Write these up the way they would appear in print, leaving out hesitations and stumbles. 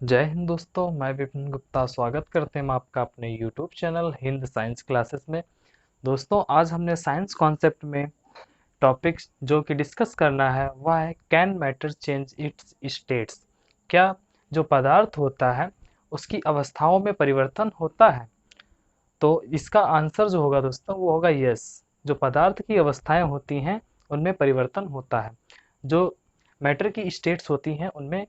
जय हिंद दोस्तों, मैं विपिन गुप्ता स्वागत करते हैं आपका अपने YouTube channel Hind science classes में। दोस्तों, आज हमने साइंस कॉन्सेप्ट में टॉपिक जो कि डिस्कस करना है वह है can matter change it's states. क्या जो पदार्थ होता है उसकी अवस्थाओं में परिवर्तन होता है? तो इसका आंसर जो होगा दोस्तों वो होगा यस। जो पदार्थ की अवस्थाएं होती हैं उनमें परिवर्तन होता है। जो मैटर की स्टेट्स होती हैं उनमें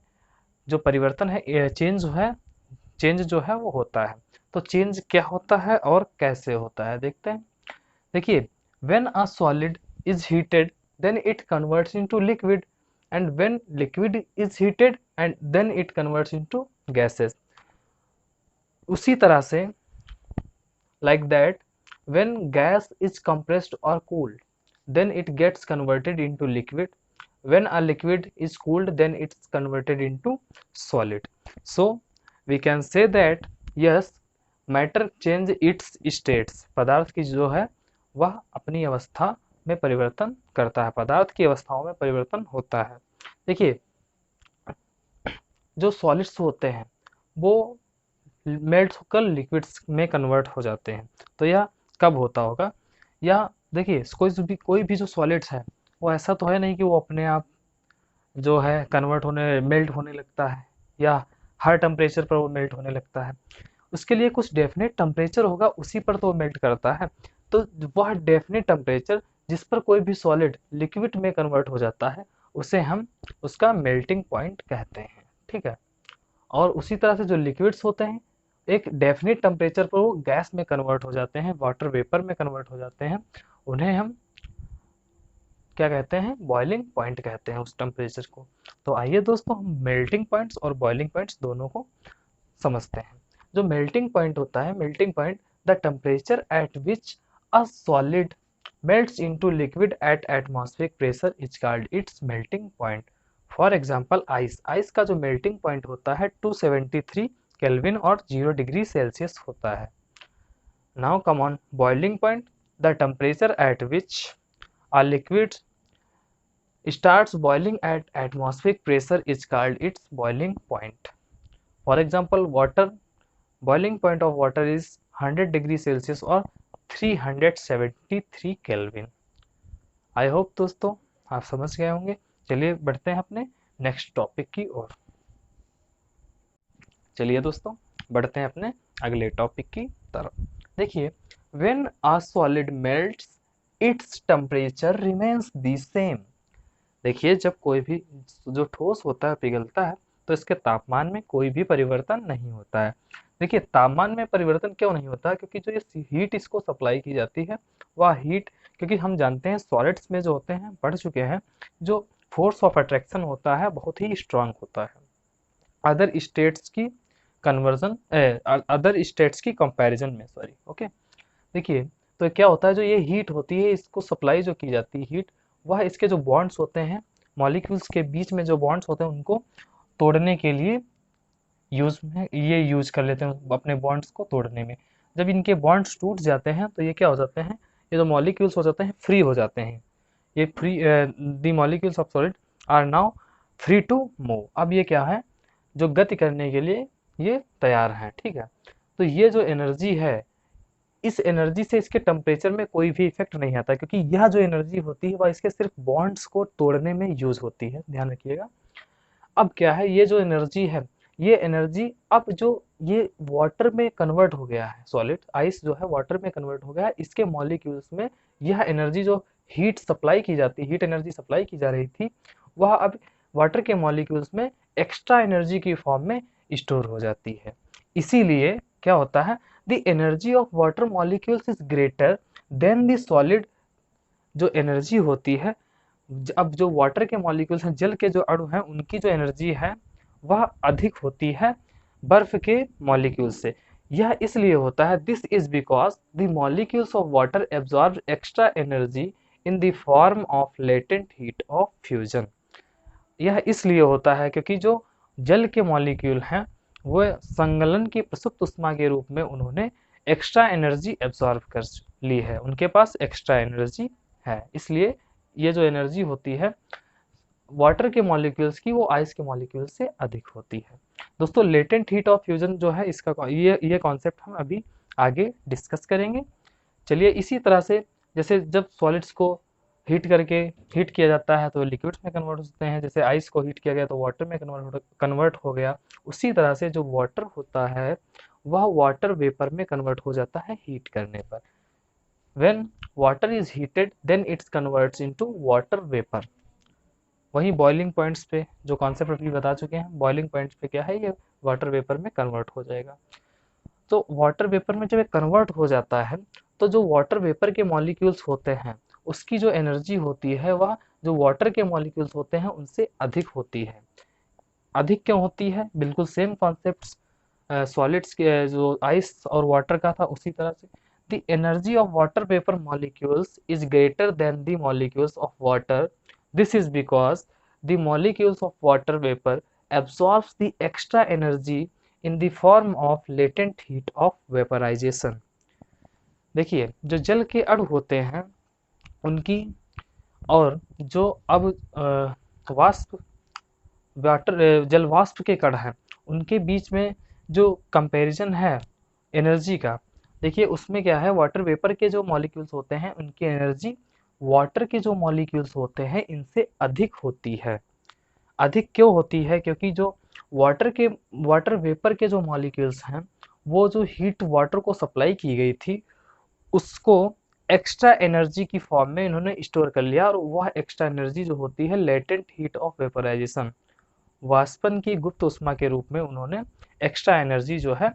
जो परिवर्तन है, चेंज जो है वो होता है। तो चेंज क्या होता है और कैसे होता है देखते हैं। देखिए, when a solid is heated then it converts into liquid, and when liquid is heated and then it converts into gases. उसी तरह से like that, when gas is compressed or cooled then it gets converted into liquid. When a liquid is cooled then it's converted into solid. So we can say that yes, matter change its states। पदार्थ की जो है वह अपनी अवस्था में परिवर्तन करता है, पदार्थ की अवस्थाओं में परिवर्तन होता है। देखिए, जो सॉलिड्स होते हैं वो मेल्ट होकर लिक्विड्स में कन्वर्ट हो जाते हैं। तो यह कब होता होगा? या देखिए, कोई भी जो सॉलिड्स है वो ऐसा तो है नहीं कि वो अपने आप जो है कन्वर्ट होने मेल्ट होने लगता है या हर टेम्परेचर पर वो मेल्ट होने लगता है। उसके लिए कुछ डेफिनेट टेम्परेचर होगा, उसी पर तो वो मेल्ट करता है। तो वह डेफिनेट टेम्परेचर जिस पर कोई भी सॉलिड लिक्विड में कन्वर्ट हो जाता है उसे हम उसका मेल्टिंग पॉइंट कहते हैं। ठीक है। और उसी तरह से जो लिक्विड्स होते हैं एक डेफिनेट टेम्परेचर पर वो गैस में कन्वर्ट हो जाते हैं, वाटर वेपर में कन्वर्ट हो जाते हैं। उन्हें हम क्या कहते हैं? बॉइलिंग पॉइंट कहते हैं उस टेम्परेचर को। तो आइए दोस्तों, हम मेल्टिंग पॉइंट्स और बॉइलिंग पॉइंट्स दोनों को समझते हैं। जो मेल्टिंग पॉइंट होता है, melting point the temperature at which a solid melts into liquid at atmospheric pressure is called its melting point. For example ice का जो मेल्टिंग पॉइंट होता है 273 केल्विन और 0 डिग्री सेल्सियस होता है। Now come on boiling point, the temperature at which a liquid starts boiling at atmospheric pressure is called its boiling point. For example, water boiling point of water is 100 degree Celsius or 373 kelvin. I hope दोस्तों आप समझ गए होंगे। चलिए बढ़ते हैं अपने next topic की ओर। चलिए दोस्तों बढ़ते हैं अपने अगले टॉपिक की तरफ। देखिए, when a solid melts its temperature remains the same. देखिए, जब कोई भी जो ठोस होता है पिघलता है तो इसके तापमान में कोई भी परिवर्तन नहीं होता है। देखिए, तापमान में परिवर्तन क्यों नहीं होता है? क्योंकि जो ये हीट इसको सप्लाई की जाती है वह हीट, क्योंकि हम जानते हैं सॉलिड्स में जो होते हैं बढ़ चुके हैं, जो फोर्स ऑफ अट्रैक्शन होता है बहुत ही स्ट्रांग होता है अदर स्टेट्स की कन्वर्जन अदर स्टेट्स की कंपैरिजन में, सॉरी, ओके। देखिए, तो क्या होता है, जो ये हीट होती है इसको सप्लाई जो की जाती है हीट, वह इसके जो बॉन्ड्स होते हैं मॉलिक्यूल्स के बीच में जो बॉन्ड्स होते हैं उनको तोड़ने के लिए यूज कर लेते हैं अपने बॉन्ड्स को तोड़ने में। जब इनके बॉन्ड्स टूट जाते हैं तो ये क्या हो जाते हैं, ये जो मॉलिक्यूल्स हो जाते हैं फ्री हो जाते हैं। ये free the molecules of solid are now free to move. अब ये क्या है, जो गति करने के लिए ये तैयार हैं। ठीक है। तो ये जो एनर्जी है, इस एनर्जी से इसके टेम्परेचर में कोई भी इफेक्ट नहीं आता, क्योंकि यह जो एनर्जी होती है वह इसके सिर्फ बॉन्ड्स को तोड़ने में यूज होती है, ध्यान रखिएगा। अब क्या है, ये जो एनर्जी है, ये एनर्जी अब जो ये वाटर में कन्वर्ट हो गया है, सॉलिड आइस जो है वाटर में कन्वर्ट हो गया है, इसके मॉलिक्यूल्स में यह एनर्जी जो हीट सप्लाई की जाती हीट एनर्जी सप्लाई की जा रही थी वह अब वाटर के मॉलिक्यूल्स में एक्स्ट्रा एनर्जी की फॉर्म में स्टोर हो जाती है। इसीलिए क्या होता है, the energy of water molecules is greater than the solid. जो एनर्जी होती है, अब जो वाटर के मॉलिक्यूल्स हैं, जल के जो अणु हैं, उनकी जो एनर्जी है वह अधिक होती है बर्फ के मॉलिक्यूल से। यह इसलिए होता है, this is because the molecules of water absorb extra energy in the form of latent heat of fusion. यह इसलिए होता है क्योंकि जो जल के मॉलिक्यूल हैं वो संगलन की प्रसुप्त उष्मा के रूप में उन्होंने एक्स्ट्रा एनर्जी एब्जॉर्ब कर ली है, उनके पास एक्स्ट्रा एनर्जी है। इसलिए ये जो एनर्जी होती है वाटर के मॉलिक्यूल्स की वो आइस के मॉलिक्यूल से अधिक होती है। दोस्तों लेटेंट हीट ऑफ फ्यूजन जो है इसका ये कॉन्सेप्ट हम अभी आगे डिस्कस करेंगे। चलिए इसी तरह से जैसे जब सॉलिड्स को हीट करके हीट किया जाता है तो लिक्विड्स में कन्वर्ट होते हैं, जैसे आइस को हीट किया गया तो वाटर में कन्वर्ट हो गया, उसी तरह से जो वाटर होता है वह वाटर वेपर में कन्वर्ट हो जाता है हीट करने पर। When water is heated then its converts into water vapour. वहीं बॉइलिंग पॉइंट्स पे जो कॉन्सेप्ट अभी बता चुके हैं, बॉइलिंग पॉइंट्स पे क्या है, ये वाटर वेपर में कन्वर्ट हो जाएगा। तो वाटर वेपर में जब ये कन्वर्ट हो जाता है तो जो वाटर वेपर के मॉलिक्यूल्स होते हैं उसकी जो एनर्जी होती है वह जो वाटर के मॉलिक्यूल्स होते हैं उनसे अधिक होती है। अधिक क्यों होती है? बिल्कुल सेम कॉन्सेप्ट्स सॉलिड्स के जो आइस और वाटर का था उसी तरह से। The energy of water vapour molecules is greater than the molecules of water. This is because the molecules of water vapour absorbs the extra energy in the form of latent heat of vaporization। देखिए जो जल के अणु होते हैं उनकी और जो अब वाष्प वाटर जल वाष्प के कण हैं उनके बीच में जो कंपैरिजन है एनर्जी का, देखिए उसमें क्या है, वाटर वेपर के जो मॉलिक्यूल्स होते हैं उनकी एनर्जी वाटर के जो मॉलिक्यूल्स होते हैं इनसे अधिक होती है। अधिक क्यों होती है? क्योंकि जो वाटर वेपर के जो मॉलिक्यूल्स हैं वो जो हीट वाटर को सप्लाई की गई थी उसको एक्स्ट्रा एनर्जी की फॉर्म में इन्होंने स्टोर कर लिया, और वह एक्स्ट्रा एनर्जी जो होती है लेटेंट हीट ऑफ वेपोराइजेशन, वाष्पन की गुप्त उष्मा के रूप में उन्होंने एक्स्ट्रा एनर्जी जो है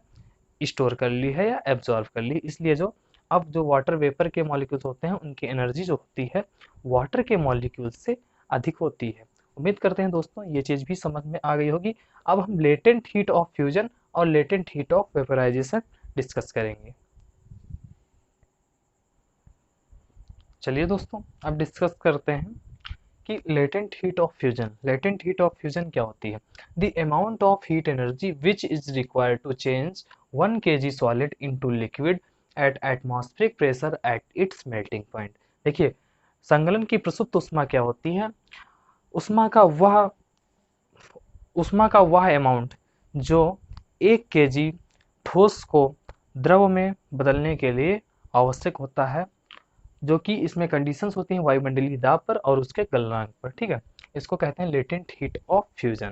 स्टोर कर ली है या एब्जॉर्व कर ली। इसलिए जो अब जो वाटर वेपर के मॉलिक्यूल्स होते हैं उनकी एनर्जी जो होती है वाटर के मॉलिक्यूल्स से अधिक होती है। उम्मीद करते हैं दोस्तों ये चीज़ भी समझ में आ गई होगी। अब हम लेटेंट हीट ऑफ फ्यूजन और latent heat of vaporisation discuss करेंगे। चलिए दोस्तों अब डिस्कस करते हैं कि latent heat of fusion. Latent heat of fusion क्या होती है? The amount of heat energy which is required to change 1 kg solid into liquid at atmospheric pressure at its melting point. देखिए संगलन की प्रसुप्त उष्मा क्या होती है? उष्मा का वह अमाउंट जो 1 kg ठोस को द्रव में बदलने के लिए आवश्यक होता है, जो कि इसमें कंडीशंस होती हैं वायुमंडलीय दाब पर और उसके गलनांक पर। ठीक है, इसको कहते हैं लेटेंट हीट ऑफ फ्यूजन।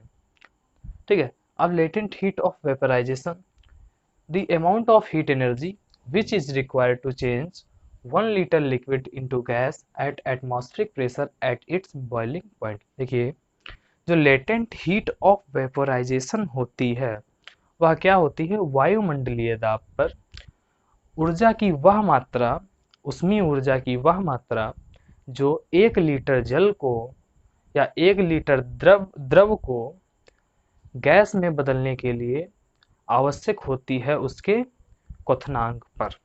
ठीक है, अब latent heat of vaporisation, the amount of heat energy which is required to change 1 litre liquid into gas at atmospheric pressure at its boiling point. देखिए जो लेटेंट हीट ऑफ वेपोराइजेशन होती है वह क्या होती है? वायुमंडलीय दाब पर ऊर्जा की वह मात्रा, उष्मीय ऊर्जा की वह मात्रा जो 1 लीटर जल को या 1 लीटर द्रव को गैस में बदलने के लिए आवश्यक होती है उसके क्वथनांक पर।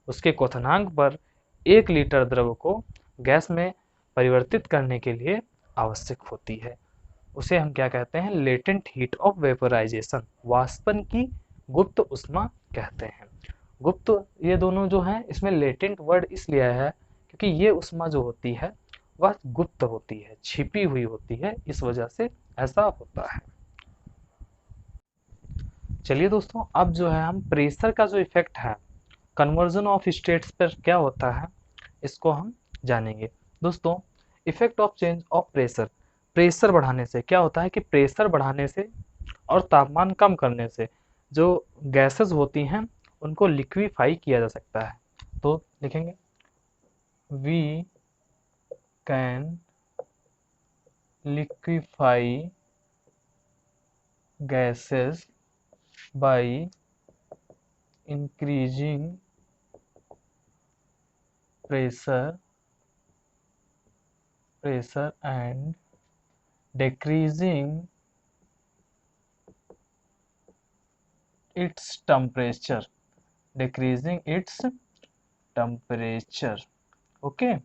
उसके क्वथनांक पर 1 लीटर द्रव को गैस में परिवर्तित करने के लिए आवश्यक होती है। उसे हम क्या कहते हैं? लेटेंट हीट ऑफ वेपोराइजेशन, वाष्पन की गुप्त उष्मा कहते हैं। गुप्त, ये दोनों जो हैं इसमें लेटेंट वर्ड इसलिए आया है क्योंकि ये उष्मा जो होती है वह गुप्त होती है, छिपी हुई होती है, इस वजह से ऐसा होता है। चलिए दोस्तों अब जो है हम प्रेशर का जो इफेक्ट है कन्वर्जन ऑफ स्टेट्स पर क्या होता है इसको हम जानेंगे। दोस्तों effect of change of pressure, pressure बढ़ाने से क्या होता है कि प्रेशर बढ़ाने से और तापमान कम करने से जो गैसेस होती हैं उनको लिक्विफाई किया जा सकता है। तो लिखेंगे we can liquefy gases by increasing pressure and decreasing its temperature, okay,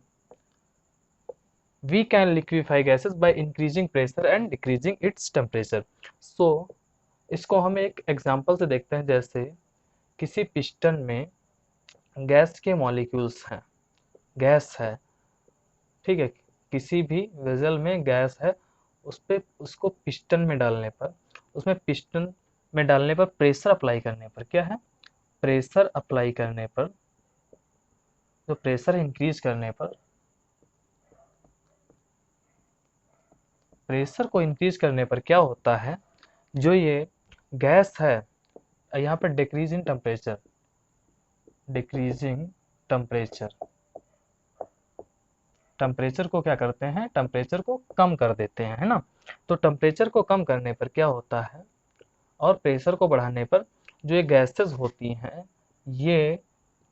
we can liquefy gases by increasing pressure and decreasing its temperature। so इसको हम एक एग्जांपल से देखते हैं। जैसे किसी पिस्टन में गैस के मॉलिक्यूल्स हैं, गैस है, ठीक है, किसी भी वेसल में गैस है उसको पिस्टन में डालने पर, उसमें पिस्टन में डालने पर प्रेशर अप्लाई करने पर क्या है, प्रेशर अप्लाई करने पर, जो प्रेशर इंक्रीज करने पर, प्रेशर को इंक्रीज करने पर क्या होता है, जो ये गैस है, यहाँ पर decreasing temperature, decreasing temperature, temperature को क्या करते हैं, टेम्परेचर को कम कर देते हैं, है ना। तो टेम्परेचर को कम करने पर क्या होता है, और प्रेशर को बढ़ाने पर जो ये गैसेस होती हैं ये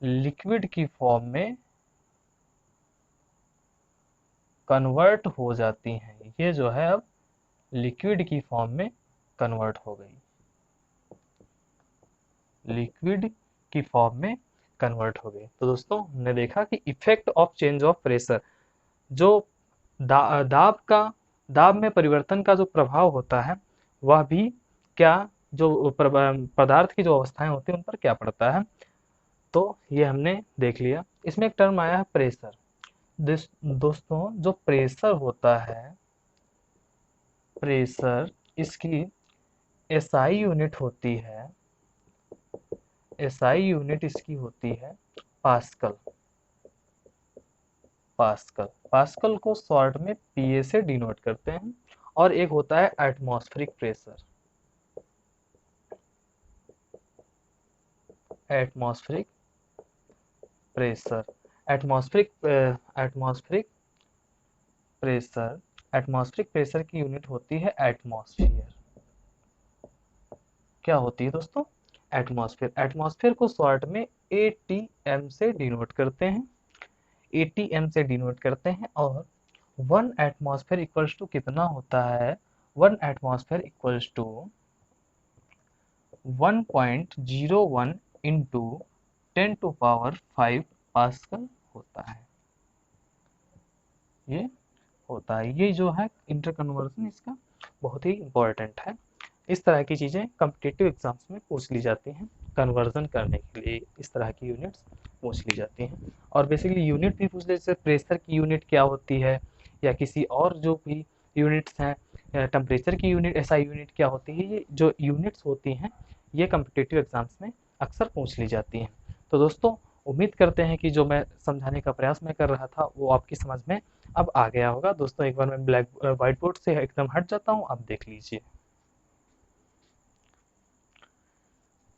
लिक्विड की फॉर्म में कन्वर्ट हो जाती हैं। ये जो है अब लिक्विड की फॉर्म में कन्वर्ट हो गई, लिक्विड की फॉर्म में कन्वर्ट हो गई। तो दोस्तों हमने देखा कि effect of change of pressure, जो दाब में परिवर्तन का जो प्रभाव होता है वह भी क्या, जो पदार्थ की जो अवस्थाएं होती हैं उन पर क्या पड़ता है। तो ये हमने देख लिया। इसमें एक टर्म आया है प्रेशर। दोस्तों जो प्रेशर होता है, प्रेशर, इसकी एसआई यूनिट होती है, एसआई यूनिट इसकी होती है पास्कल। पास्कल, पास्कल को शॉर्ट में पीए से डिनोट करते हैं। और एक होता है atmospheric pressure, atmospheric pressure, atmospheric atmospheric pressure, atmospheric pressure की यूनिट होती है एटमॉस्फेयर। क्या होती है दोस्तों, एटमॉस्फेयर। एटमॉस्फेयर को शॉर्ट में एटीएम से डिनोट करते हैं, एटीएम से डिनोट करते हैं। और 1 एटमॉस्फेयर इक्वल्स टू कितना होता है, 1 atmosphere equals to 1.01 into 10⁵ pascal होता है। ये होता है, ये जो है इंटर कन्वर्जन इसका बहुत ही इंपॉर्टेंट है। इस तरह की चीज़ें कॉम्पिटिटिव एग्जाम्स में पूछ ली जाती हैं, कन्वर्जन करने के लिए इस तरह की यूनिट्स पूछ ली जाती हैं। और बेसिकली यूनिट भी पूछ ले, जैसे प्रेशर की यूनिट क्या होती है, या किसी और जो भी यूनिट्स हैं, टेम्परेचर की यूनिट, एसआई यूनिट क्या होती है, ये जो यूनिट्स होती हैं ये कॉम्पिटिटिव एग्जाम्स में अक्सर पूछ ली जाती हैं। तो दोस्तों उम्मीद करते हैं कि जो मैं समझाने का प्रयास मैं कर रहा था वो आपकी समझ में अब आ गया होगा। दोस्तों एक बार मैं व्हाइट बोर्ड से एकदम हट जाता हूँ, आप देख लीजिए।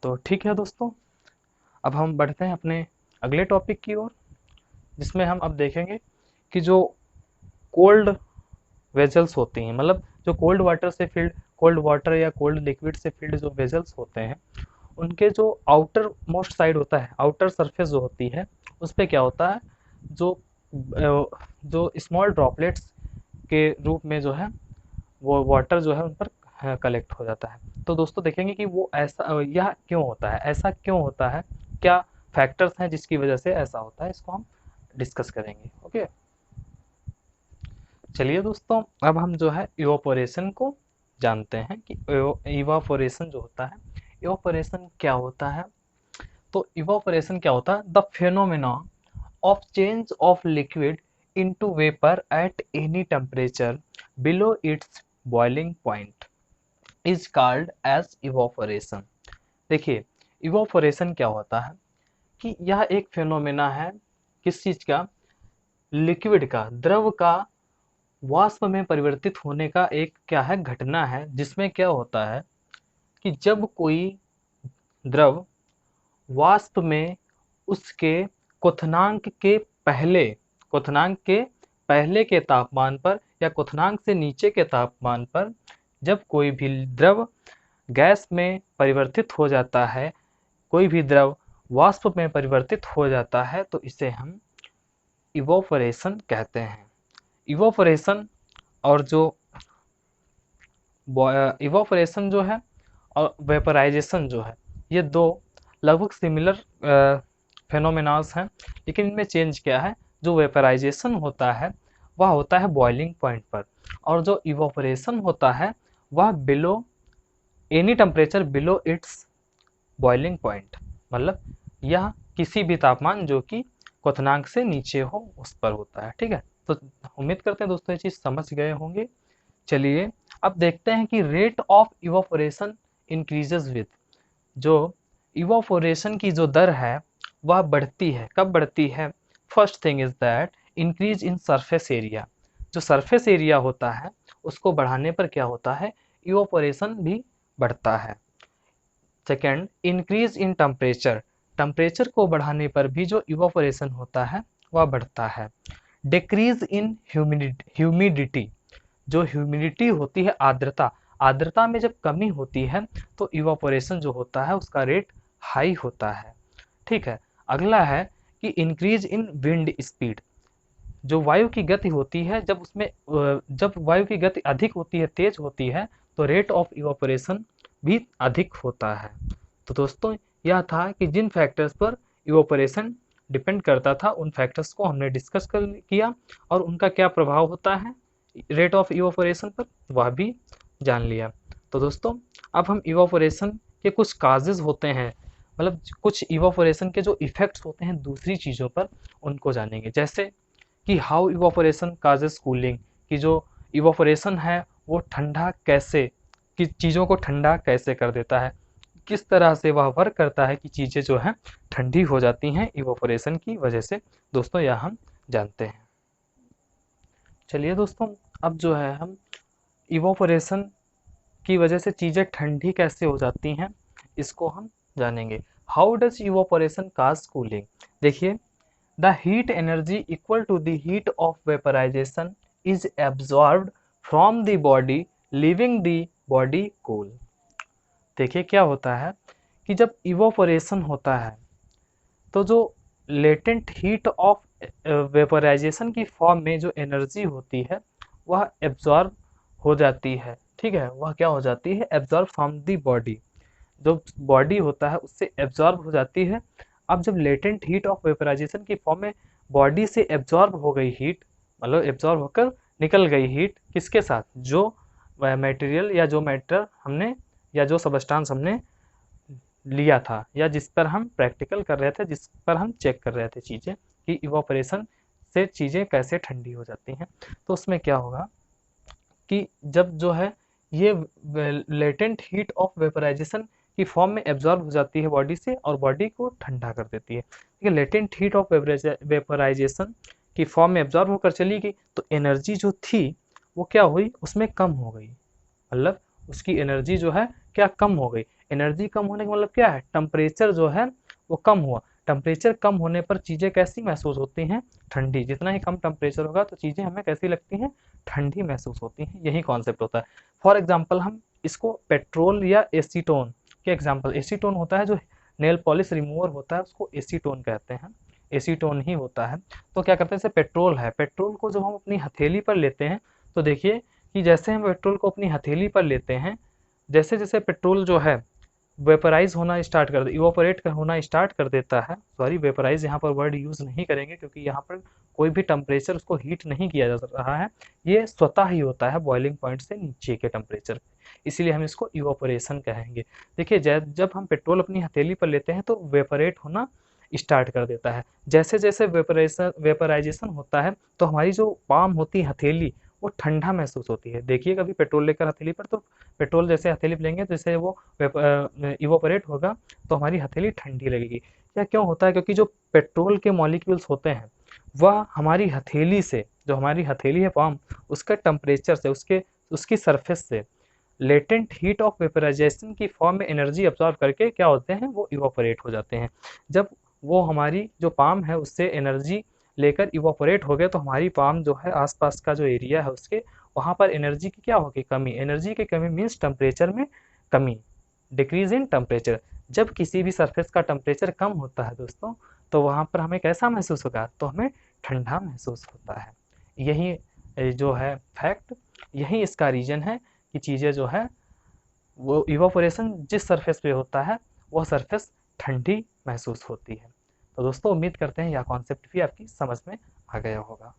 तो ठीक है दोस्तों, अब हम बढ़ते हैं अपने अगले टॉपिक की ओर, जिसमें हम अब देखेंगे कि जो कोल्ड वेजल्स होती हैं, मतलब जो कोल्ड वाटर से फिल्ड, कोल्ड वाटर या कोल्ड लिक्विड से फिल्ड जो वेजल्स होते हैं, उनके जो आउटर मोस्ट साइड होता है, आउटर सरफेस जो होती है, उस पर क्या होता है, जो स्मॉल ड्रॉपलेट्स के रूप में जो है वो वाटर जो है उन पर कलेक्ट हो जाता है। तो दोस्तों देखेंगे कि वो ऐसा, यह क्यों होता है, ऐसा क्यों होता है, क्या फैक्टर्स हैं जिसकी वजह से ऐसा होता है, इसको हम डिस्कस करेंगे। ओके, चलिए दोस्तों अब हम जो है इवापोरेशन को जानते हैं कि इवापोरेशन जो होता है, इवापोरेशन क्या होता है। तो इवापोरेशन क्या होता है, the phenomena of change of liquid into vapour at any temperature below its boiling point is called as evaporation. देखिए इवापोरेशन क्या होता है कि यह एक फेनोमेना है, किस चीज का, लिक्विड का, द्रव का वाष्प में परिवर्तित होने का एक क्या है, घटना है, जिसमें क्या होता है कि जब कोई द्रव वाष्प में उसके क्वथनांक के पहले, क्वथनांक के पहले के तापमान पर या क्वथनांक से नीचे के तापमान पर जब कोई भी द्रव गैस में परिवर्तित हो जाता है, कोई भी द्रव वाष्प में परिवर्तित हो जाता है, तो इसे हम इवोपरेशन कहते हैं। इवोपरेशन और जो इवोपरेशन जो है और वेपराइजेशन जो है, ये दो लगभग सिमिलर फेनोमेनास हैं, लेकिन इनमें चेंज क्या है, जो वेपराइजेशन होता है वह होता है बॉइलिंग पॉइंट पर, और जो इवोपरेशन होता है वह below any temperature below its boiling point, मतलब यह किसी भी तापमान जो कि क्वथनांक से नीचे हो उस पर होता है। ठीक है, तो उम्मीद करते हैं दोस्तों ये चीज़ समझ गए होंगे। चलिए अब देखते हैं कि rate of evaporation increases with, जो इवापोरेशन की जो दर है वह बढ़ती है। कब बढ़ती है? First thing is that increase in surface area, जो सरफेस एरिया होता है उसको बढ़ाने पर क्या होता है? इवापोरेशन भी बढ़ता है। Second, increase in temperature, temperature को बढ़ाने पर भी जो इवापोरेशन होता है वह बढ़ता है। डिक्रीज इन ह्यूमिडिटी, जो ह्यूमिडिटी होती है आर्द्रता, आर्द्रता में जब कमी होती है तो इवापोरेशन जो होता है उसका रेट हाई होता है। ठीक है, अगला है कि इंक्रीज इन विंड स्पीड, जो वायु की गति होती है जब उसमें जब वायु की गति अधिक होती है, तेज होती है, तो रेट ऑफ इवापोरेशन भी अधिक होता है। तो दोस्तों यह था कि जिन फैक्टर्स पर इवापोरेशन डिपेंड करता था उन फैक्टर्स को हमने डिस्कस किया और उनका क्या प्रभाव होता है रेट ऑफ इवापोरेशन पर वह भी जान लिया। तो दोस्तों अब हम इवापोरेशन के कुछ काजेज होते हैं, मतलब कुछ इवापोरेशन के जो इफेक्ट्स होते हैं दूसरी चीज़ों पर, उनको जानेंगे। जैसे कि हाउ इवापोरेशन काजेस कूलिंग, कि जो इवापोरेशन है वो ठंडा कैसे, कि चीज़ों को ठंडा कैसे कर देता है, किस तरह से वह वर्क करता है कि चीज़ें जो हैं ठंडी हो जाती हैं इवापोरेशन की वजह से। दोस्तों यह हम जानते हैं। चलिए दोस्तों अब जो है हम इवापोरेशन की वजह से चीज़ें ठंडी कैसे हो जाती हैं इसको हम जानेंगे। How does evaporation cause cooling? देखिए, the heat energy equal to the heat of vaporization is absorbed from the body living the body cool. देखिए क्या होता है कि जब इवापोरेशन होता है तो जो लेटेंट हीट ऑफ वेपराइजेशन की फॉर्म में जो एनर्जी होती है वह एब्जॉर्ब हो जाती है। ठीक है, वह क्या हो जाती है? एब्जॉर्ब फ्रॉम दी बॉडी, जो बॉडी होता है उससे एब्जॉर्ब हो जाती है। अब जब लेटेंट हीट ऑफ वेपराइजेशन की फॉर्म में बॉडी से एब्जॉर्ब हो गई हीट, मतलब एब्जॉर्ब होकर निकल गई हीट, किसके साथ? जो मटेरियल या जो मैटर हमने या जो सबस्टांस हमने लिया था या जिस पर हम प्रैक्टिकल कर रहे थे, जिस पर हम चेक कर रहे थे चीज़ें कि इवापोरेशन से चीज़ें कैसे ठंडी हो जाती हैं। तो उसमें क्या होगा कि जब जो है ये लेटेंट हीट ऑफ वेपराइजेशन की फॉर्म में एब्जॉर्ब हो जाती है बॉडी से और बॉडी को ठंडा कर देती है। ठीक है, लेटेंट हीट ऑफ वेपराइजेशन की फॉर्म में एब्जॉर्ब होकर चली गई तो एनर्जी जो थी वो क्या हुई? उसमें कम हो गई, मतलब उसकी एनर्जी जो है क्या कम हो गई। एनर्जी कम होने का मतलब क्या है? टेम्परेचर जो है वो कम हुआ। टेम्परेचर कम होने पर चीज़ें कैसी महसूस होती हैं? ठंडी। जितना ही कम टेम्परेचर होगा तो चीज़ें हमें कैसी लगती हैं? ठंडी महसूस होती हैं। यही कॉन्सेप्ट होता है। फॉर एग्जाम्पल हम इसको पेट्रोल या एसीटोन के एग्जाम्पल, एसीटोन होता है जो नेल पॉलिश रिमूवर होता है उसको एसीटोन कहते हैं, एसीटोन ही होता है। तो क्या करते हैं, जैसे पेट्रोल है, पेट्रोल को जब हम अपनी हथेली पर लेते हैं तो देखिए कि जैसे हम पेट्रोल को अपनी हथेली पर लेते हैं, जैसे जैसे पेट्रोल जो है वेपराइज होना स्टार्ट कर दे, इवापोरेट होना स्टार्ट कर देता है। सॉरी, वेपराइज यहाँ पर वर्ड यूज़ नहीं करेंगे क्योंकि यहाँ पर कोई भी टेम्परेचर उसको हीट नहीं किया जा रहा है, ये स्वतः ही होता है बॉइलिंग पॉइंट से नीचे के टेम्परेचर, इसीलिए हम इसको इवापोरेशन कहेंगे। देखिए जब हम पेट्रोल अपनी हथेली पर लेते हैं तो वेपरेट होना स्टार्ट कर देता है। जैसे जैसे वेपराइजेशन होता है तो हमारी जो पाम होती है हथेली वो ठंडा महसूस होती है। देखिए कभी पेट्रोल लेकर हथेली पर, तो पेट्रोल जैसे हथेली पर लेंगे तो जैसे वो इवापोरेट होगा तो हमारी हथेली ठंडी लगेगी। यह क्यों होता है? क्योंकि जो पेट्रोल के मॉलिक्यूल्स होते हैं वह हमारी हथेली से, जो हमारी हथेली है पाम, उसके टेम्परेचर से, उसकी सरफेस से लेटेंट हीट ऑफ वेपराइजेशन की फॉर्म में एनर्जी अब्जॉर्ब करके क्या होते हैं? वो इवापोरेट हो जाते हैं। जब वो हमारी जो पाम है उससे एनर्जी लेकर इवापोरेट हो गए तो हमारी पाम जो है आसपास का जो एरिया है उसके, वहाँ पर एनर्जी की क्या होगी? कमी। एनर्जी की कमी मीन्स टेम्परेचर में कमी, डिक्रीज इन टेम्परेचर। जब किसी भी सरफेस का टेम्परेचर कम होता है दोस्तों तो वहाँ पर हमें कैसा महसूस होगा? तो हमें ठंडा महसूस होता है। यही जो है फैक्ट, यही इसका रीजन है कि चीज़ें जो है वो इवापोरेशन जिस सरफेस पे होता है वह सरफेस ठंडी महसूस होती है। तो दोस्तों उम्मीद करते हैं यह कॉन्सेप्ट भी आपकी समझ में आ गया होगा।